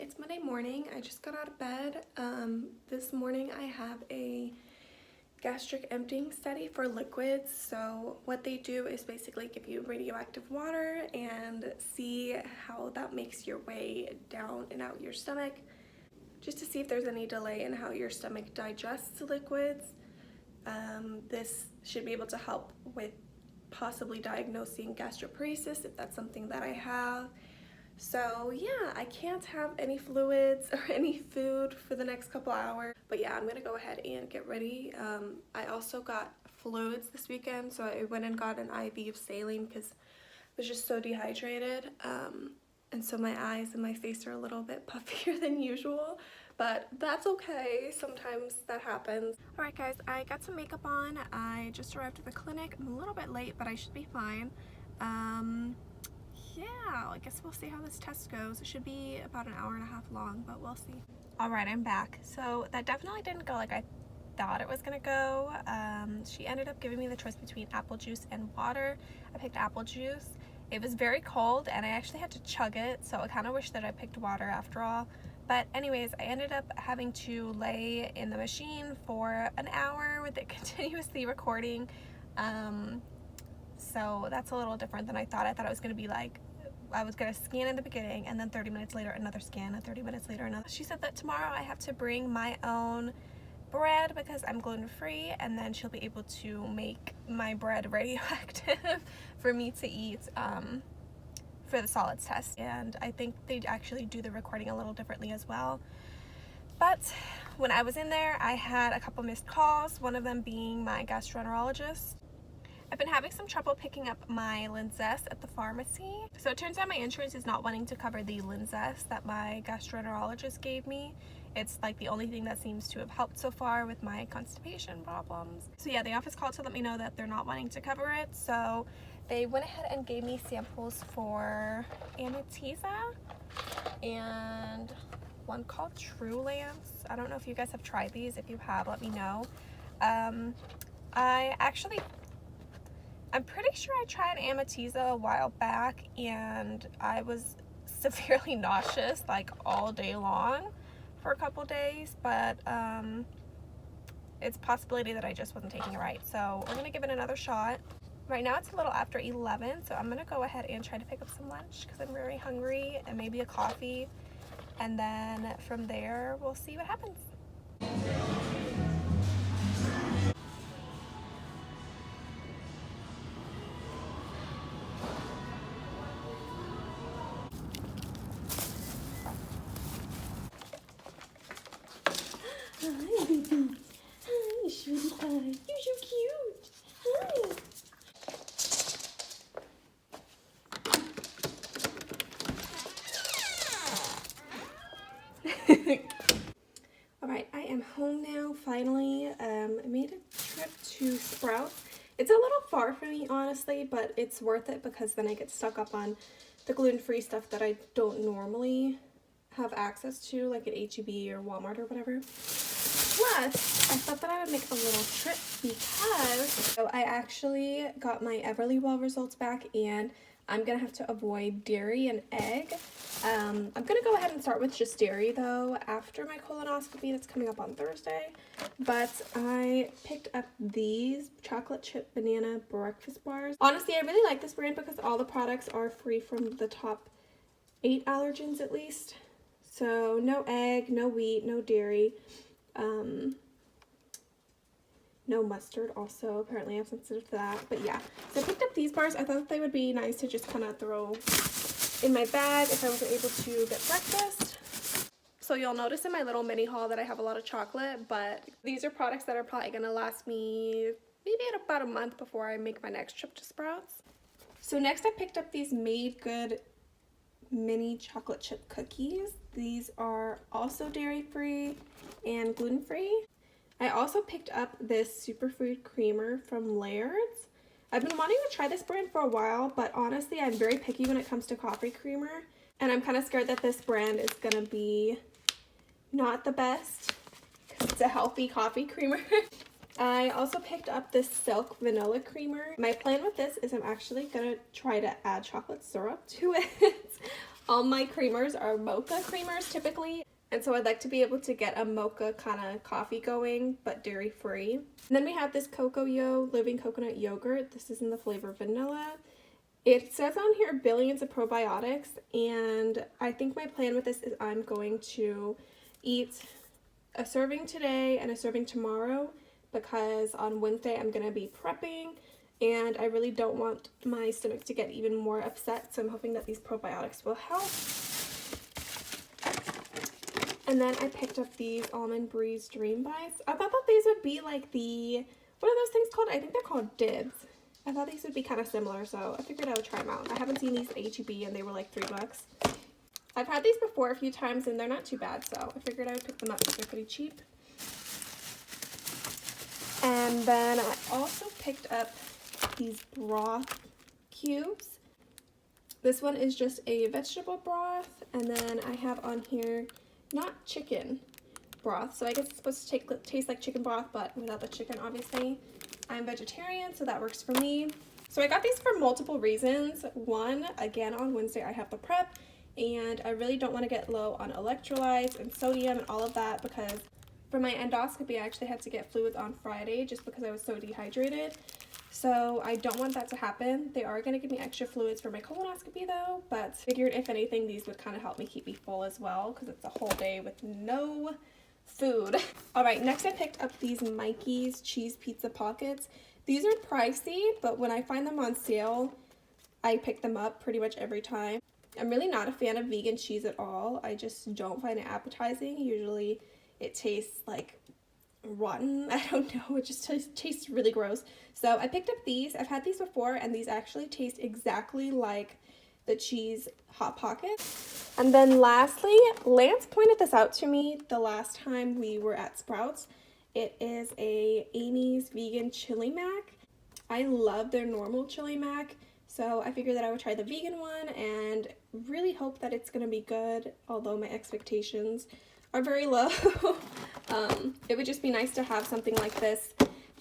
it's Monday morning. I just got out of bed. This morning I have a gastric emptying study for liquids. So what they do is basically give you radioactive water and see how that makes your way down and out your stomach, just to see if there's any delay in how your stomach digests liquids. This should be able to help with possibly diagnosing gastroparesis if that's something that I have. So yeah, I can't have any fluids or any food for the next couple hours. But yeah, I'm gonna go ahead and get ready. I also got fluids this weekend, so I went and got an IV of saline because I was just so dehydrated. And so my eyes and my face are a little bit puffier than usual, but that's okay. Sometimes that happens. All right guys, I got some makeup on. I just arrived at the clinic. I'm a little bit late, but I should be fine. Yeah, I guess we'll see how this test goes. It should be about an hour and a half long, but we'll see. All right, I'm back. So that definitely didn't go like I thought it was gonna go. She ended up giving me the choice between apple juice and water. I picked apple juice. It was very cold and I actually had to chug it, so I kind of wish that I picked water after all. But anyways, I ended up having to lay in the machine for an hour with it continuously recording. So that's a little different than I thought. I thought it was going to be like, I was going to scan in the beginning and then 30 minutes later another scan and 30 minutes later another. She said that tomorrow I have to bring my own bread because I'm gluten-free, and then she'll be able to make my bread radioactive for me to eat for the solids test. And I think they actually do the recording a little differently as well. But when I was in there, I had a couple missed calls, one of them being my gastroenterologist. I've been having some trouble picking up my Linzess at the pharmacy. So it turns out my insurance is not wanting to cover the Linzess that my gastroenterologist gave me. It's like the only thing that seems to have helped so far with my constipation problems. So yeah, the office called to let me know that they're not wanting to cover it. So they went ahead and gave me samples for Amitiza and one called True Lance. I don't know if you guys have tried these. If you have, let me know. I'm pretty sure I tried Amitiza a while back and I was severely nauseous like all day long for a couple days, but it's a possibility that I just wasn't taking it right. So we're gonna give it another shot. Right now it's a little after 11, so I'm gonna go ahead and try to pick up some lunch because I'm very hungry, and maybe a coffee, and then from there we'll see what happens. Hi, baby. Hi, sweetie pie. You're so cute. Hi. Alright, I am home now, finally. I made a trip to Sprouts. It's a little far for me, honestly, but it's worth it because then I get stuck up on the gluten-free stuff that I don't normally have access to, like at H-E-B or Walmart or whatever. Plus, I thought that I would make a little trip because I actually got my Everlywell results back, and I'm gonna have to avoid dairy and egg. I'm gonna go ahead and start with just dairy though after my colonoscopy that's coming up on Thursday. But I picked up these chocolate chip banana breakfast bars. Honestly, I really like this brand because all the products are free from the top 8 allergens at least. So no egg, no wheat, no dairy. No mustard also. Apparently I'm sensitive to that. But yeah, so I picked up these bars. I thought they would be nice to just kind of throw in my bag if I wasn't able to get breakfast. So you'll notice in my little mini haul that I have a lot of chocolate, but these are products that are probably going to last me maybe about a month before I make my next trip to Sprouts. So next I picked up these Made Good mini chocolate chip cookies. These are also dairy-free and gluten-free. I also picked up this superfood creamer from Laird's. I've been wanting to try this brand for a while, but honestly I'm very picky when it comes to coffee creamer, and I'm kind of scared that this brand is gonna be not the best because it's a healthy coffee creamer. I also picked up this Silk Vanilla Creamer. My plan with this is I'm actually gonna try to add chocolate syrup to it. All my creamers are mocha creamers typically, and so I'd like to be able to get a mocha kind of coffee going, but dairy free. And then we have this Cocoa Living Coconut Yogurt. This is in the flavor vanilla. It says on here billions of probiotics, and I think my plan with this is I'm going to eat a serving today and a serving tomorrow, because on Wednesday I'm going to be prepping and I really don't want my stomach to get even more upset, so I'm hoping that these probiotics will help. And then I picked up these Almond Breeze Dream Bites. I thought that these would be like the, what are those things called? I think they're called Dibs. I thought these would be kind of similar, so I figured I would try them out. I haven't seen these at H-E-B and they were like $3. I've had these before a few times and they're not too bad, so I figured I would pick them up because they're pretty cheap. And then I also picked up these broth cubes. This one is just a vegetable broth, and then I have on here not chicken broth, so I guess it's supposed to taste like chicken broth, but without the chicken, obviously. I'm vegetarian, so that works for me. So I got these for multiple reasons. One, again, on Wednesday I have the prep, and I really don't want to get low on electrolytes and sodium and all of that, because for my endoscopy I actually had to get fluids on Friday just because I was so dehydrated. So I don't want that to happen. They are going to give me extra fluids for my colonoscopy though, but figured if anything these would kind of help me keep me full as well, because it's a whole day with no food. Alright, next I picked up these Mikey's cheese pizza pockets. These are pricey, but when I find them on sale, I pick them up pretty much every time. I'm really not a fan of vegan cheese at all. I just don't find it appetizing. Usually it tastes like rotten. I don't know, it just tastes really gross. So I picked up these. I've had these before and these actually taste exactly like the cheese Hot Pockets. And then lastly, Lance pointed this out to me the last time we were at Sprouts. It is a Amy's vegan chili mac. I love their normal chili mac, so I figured that I would try the vegan one and really hope that it's gonna be good, although my expectations are very low. It would just be nice to have something like this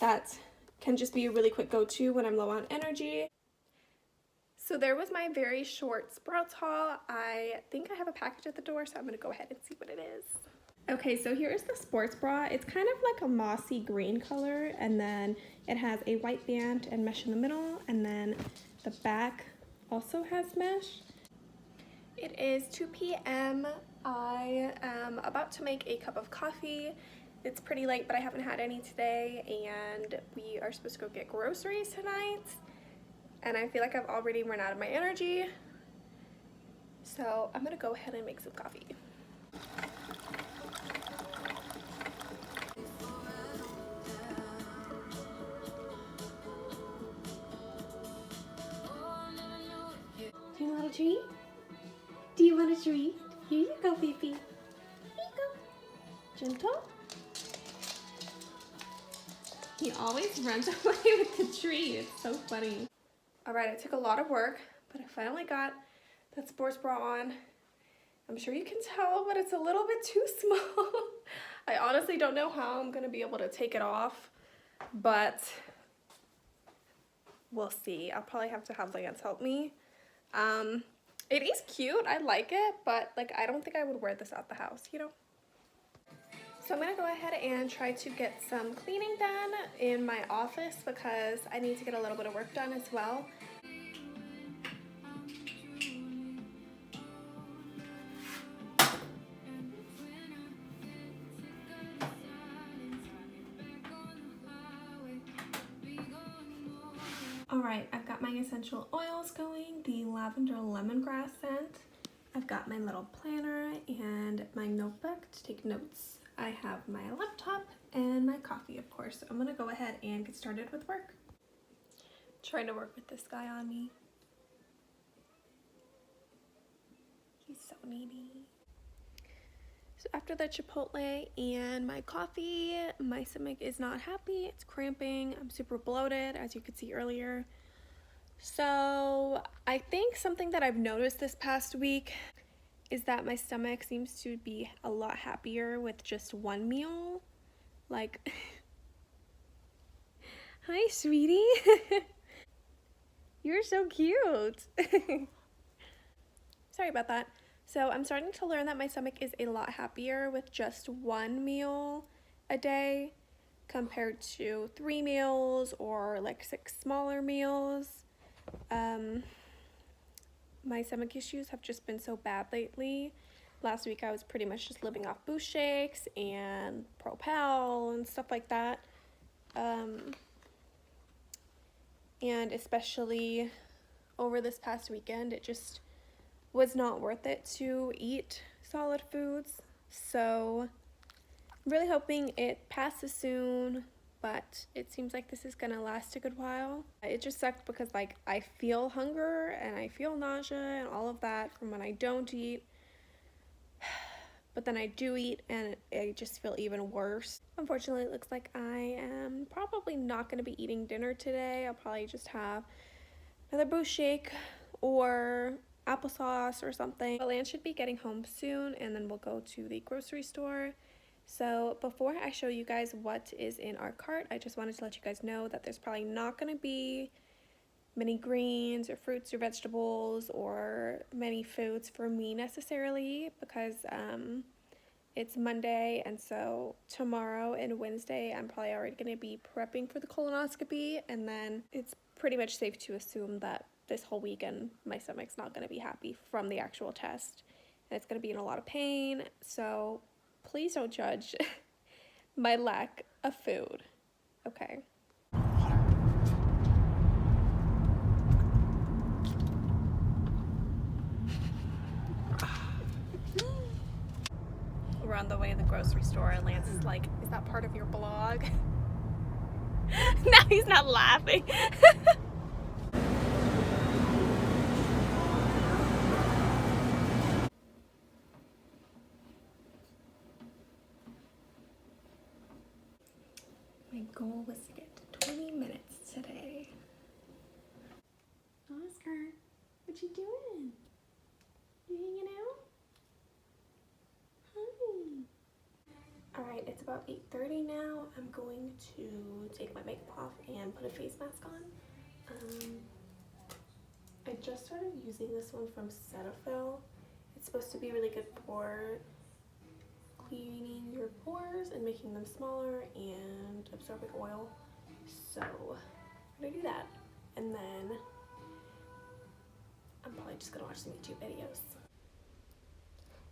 that can just be a really quick go-to when I'm low on energy. So there was my very short Sprouts haul. I think I have a package at the door, so I'm gonna go ahead and see what it is. Okay, so here's the sports bra. It's kind of like a mossy green color, and then it has a white band and mesh in the middle, and then the back also has mesh. It is 2 p.m. I am about to make a cup of coffee. It's pretty late, but I haven't had any today, and we are supposed to go get groceries tonight. And I feel like I've already run out of my energy. So I'm gonna go ahead and make some coffee. Do you want a treat? Do you want a treat? Here you go, baby. Here you go. Gentle. He always runs away with the treat. It's so funny. Alright, it took a lot of work, but I finally got that sports bra on. I'm sure you can tell, but it's a little bit too small. I honestly don't know how I'm going to be able to take it off, but we'll see. I'll probably have to have Lance help me. It is cute. I like it, but like I don't think I would wear this out the house, you know? So I'm going to go ahead and try to get some cleaning done in my office because I need to get a little bit of work done as well. Alright, I've got my essential oils going, the lavender lemongrass scent. I've got my little planner and my notebook to take notes. I have my laptop and my coffee, of course. So I'm gonna go ahead and get started with work. Trying to work with this guy on me. He's so needy. So after the Chipotle and my coffee, my stomach is not happy. It's cramping. I'm super bloated, as you could see earlier. So I think something that I've noticed this past week is that my stomach seems to be a lot happier with just one meal. Like, hi, sweetie. You're so cute. Sorry about that. So I'm starting to learn that my stomach is a lot happier with just one meal a day compared to 3 meals or like 6 smaller meals. My stomach issues have just been so bad lately. Last week I was pretty much just living off boost shakes and Propel and stuff like that. And especially over this past weekend, it just was not worth it to eat solid foods. So I'm really hoping it passes soon, but it seems like this is gonna last a good while. It just sucked because like I feel hunger and I feel nausea and all of that from when I don't eat. But then I do eat and I just feel even worse. Unfortunately, it looks like I am probably not going to be eating dinner today. I'll probably just have another boost shake or applesauce or something. But Lance should be getting home soon and then we'll go to the grocery store. So before I show you guys what is in our cart, I just wanted to let you guys know that there's probably not going to be many greens or fruits or vegetables or many foods for me necessarily because it's Monday, and so tomorrow and Wednesday I'm probably already going to be prepping for the colonoscopy, and then it's pretty much safe to assume that this whole weekend my stomach's not going to be happy from the actual test and it's going to be in a lot of pain. So please don't judge my lack of food, okay? We're on the way to the grocery store and Lance is like, is that part of your blog? Now he's not laughing. My goal was to get to 20 minutes today. Oscar, what you doing? You hanging out? Hi. Alright, it's about 8:30 now. I'm going to take my makeup off and put a face mask on. I just started using this one from Cetaphil. It's supposed to be really good for cleaning your pores and making them smaller and absorbing oil. So I'm gonna do that. And then I'm probably just gonna watch some YouTube videos.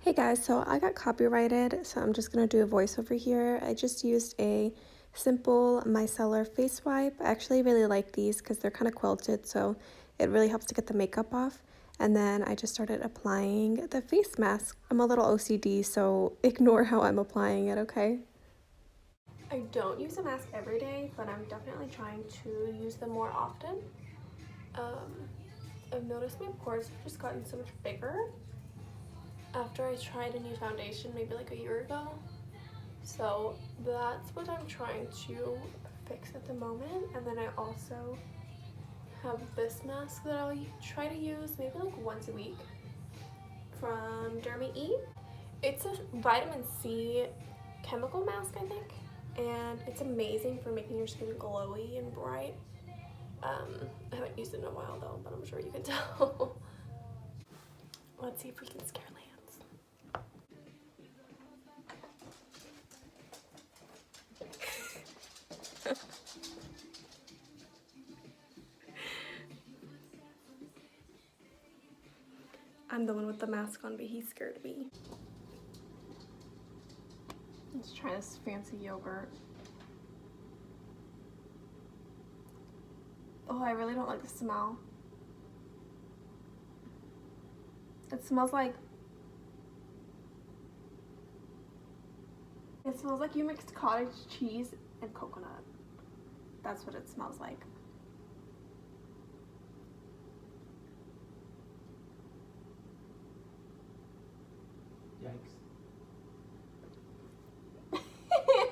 Hey guys, so I got copyrighted, so I'm just gonna do a voiceover here. I just used a simple micellar face wipe. I actually really like these because they're kind of quilted, so it really helps to get the makeup off. And then I just started applying the face mask. I'm a little OCD, so ignore how I'm applying it, okay? I don't use a mask every day, but I'm definitely trying to use them more often. I've noticed my pores have just gotten so much bigger after I tried a new foundation maybe like a year ago. So that's what I'm trying to fix at the moment. And then I also have this mask that I'll try to use maybe like once a week from Dermy E. It's a vitamin C chemical mask, I think, and it's amazing for making your skin glowy and bright. I haven't used it in a while though, but I'm sure you can tell. Let's see if we can scare Lance. I'm the one with the mask on, but he scared me. Let's try this fancy yogurt. Oh, I really don't like the smell. It smells like you mixed cottage cheese and coconut. That's what it smells like. Yikes.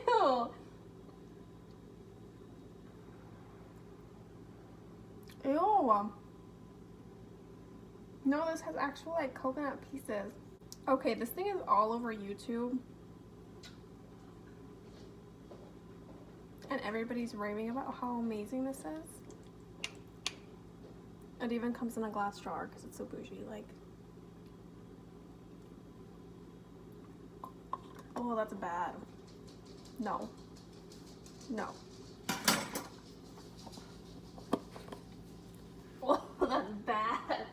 Ew. Ew. No, this has actual like coconut pieces. Okay, this thing is all over YouTube. And everybody's raving about how amazing this is. It even comes in a glass jar because it's so bougie. Like, Oh, that's bad. No. No. Oh, that's bad.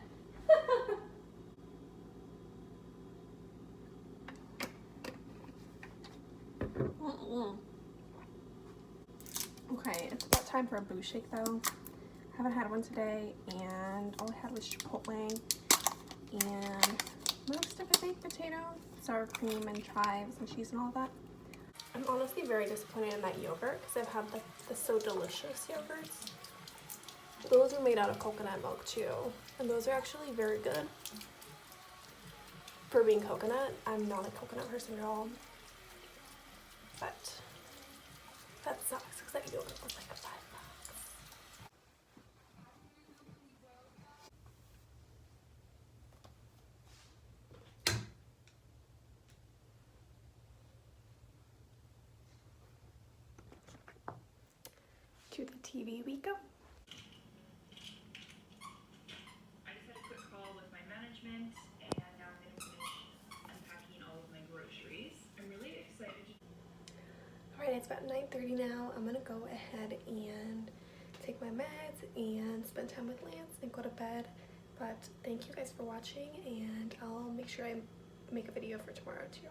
Okay, it's about time for a boo shake though. I haven't had one today, and all I had was Chipotle and most of a baked potato, sour cream and chives and cheese and all that. I'm honestly very disappointed in that yogurt because I've had the So Delicious yogurts. Those are made out of coconut milk too, and those are actually very good for being coconut. I'm not a coconut person at all, but that sucks because that yogurt was like $5. To the TV we go. I just had a quick call with my management, and now I'm going to finish unpacking all of my groceries. I'm really excited to... Alright, it's about 9:30 now. I'm gonna go ahead and take my meds and spend time with Lance and go to bed. But thank you guys for watching, and I'll make sure I make a video for tomorrow too.